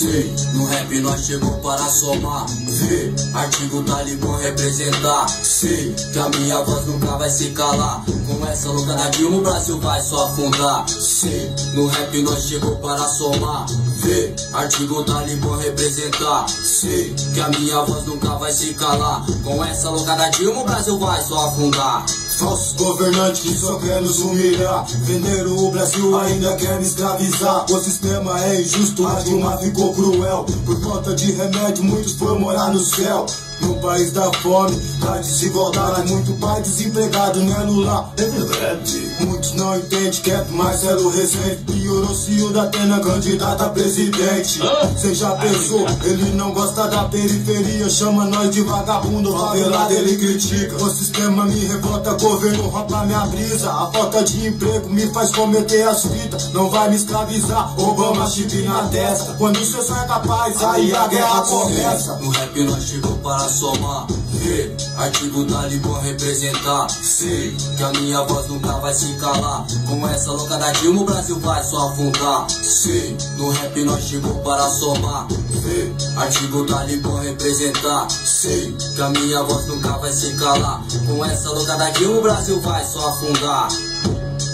Sei, no rap nós chegou para somar. Vê, artigo Talibã representar. Sei, que a minha voz nunca vai se calar. Com essa louca da Dilma o Brasil vai só afundar. Sei, no rap nós chegou para somar. Vê, artigo Talibã representar. Sei, que a minha voz nunca vai se calar. Com essa louca da Dilma o Brasil vai só afundar. Falsos governantes que só querem nos humilhar. Venderam o Brasil, ainda querem escravizar. O sistema é injusto, a Dilma ficou cruel. Por conta de remédio, muitos foram morar no céu. No país da fome, da desigualdade, muito pai desempregado, né, Lula? É verdade. Muitos não entendem que é mais era o recente. Piorou se o da Atena candidata a presidente. Cê já pensou, ele não gosta da periferia. Chama nós de vagabundo, favelado ele critica. O sistema me revolta, governo rouba minha brisa. A falta de emprego me faz cometer as fitas. Não vai me escravizar, Obama chip na testa. Quando cê só é capaz, aí a guerra começa. No rap nós chegou para somar. Vê, artigo Talibã representar. Sei, que a minha voz nunca vai se calar. Com essa louca da Dilma o Brasil vai só afundar. Sei, no rap nós chegou para somar. Vê, artigo Talibã representar. Sei, que a minha voz nunca vai se calar. Com essa louca da Dilma o Brasil vai só afundar.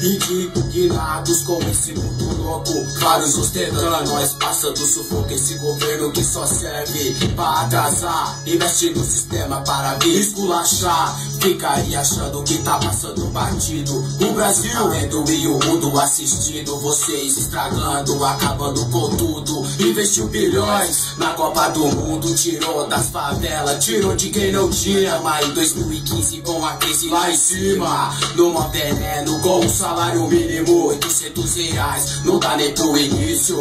Indignados com esse mundo louco, vários ostentando, nós passa do sufoco. Esse governo que só serve pra atrasar, investe no sistema para vir esculachar. Fica aí achando que tá passando batido. O Brasil vendo e o mundo assistindo. Vocês estragando, acabando com tudo. Investiu bilhões na Copa do Mundo, tirou das favelas, tirou de quem não tinha. Mas em 2015 com a crise lá em cima, no mó veneno com o salário mínimo, R$800, não dá nem pro início.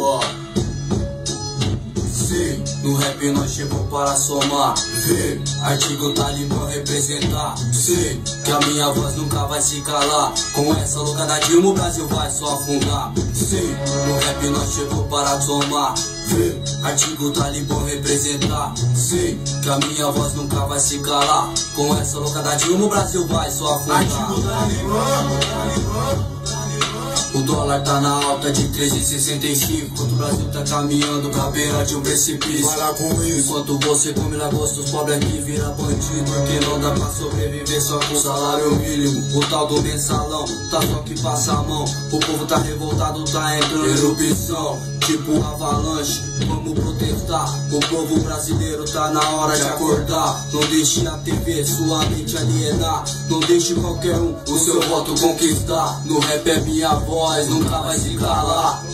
Sei, no rap nós chegou para somar. Vê, artigo Talibã representar. Sei, que a minha voz nunca vai se calar. Com essa louca da Dilma o Brasil vai só afundar. Sei, no rap nós chegou para somar. Vê, artigo Talibã representar. Sei, que a minha voz nunca vai se calar. Com essa louca da Dilma o Brasil vai só afundar. Artigo Talibã. O dólar tá na alta de 13,65. Enquanto o Brasil tá caminhando pra beira de um precipício. Para com isso. Enquanto você come lagosta, os pobres aqui vira bandido. Porque não dá pra sobreviver só com salário mínimo. O tal do mensalão tá só que passa a mão. O povo tá revoltado, tá entrando em erupção. Tipo um avalanche, vamos protestar. O povo brasileiro tá na hora de acordar. Não deixe a TV sua mente alienar. Não deixe qualquer um o seu voto conquistar. No rap é minha voz, nunca vai se calar.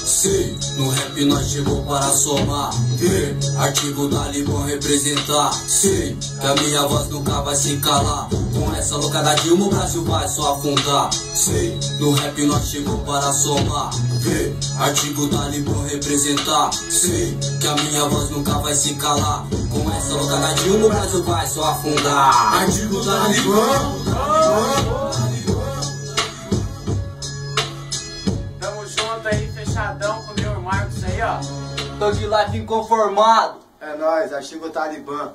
Sei, no rap nós chegou para somar. Vê, artigo Talibã representar. Sei, que a minha voz nunca vai se calar. Com essa louca da Dilma o Brasil vai só afundar. Sei, no rap nós chegou para somar. Vê, artigo Talibã representar. Sei, que a minha voz nunca vai se calar. Com essa louca da Dilma o Brasil vai só afundar. Artigo Talibã. Tamo junto aí, fechadão com o meu Marcos aí, ó. Tô de life inconformado. É nóis, artigo Talibã.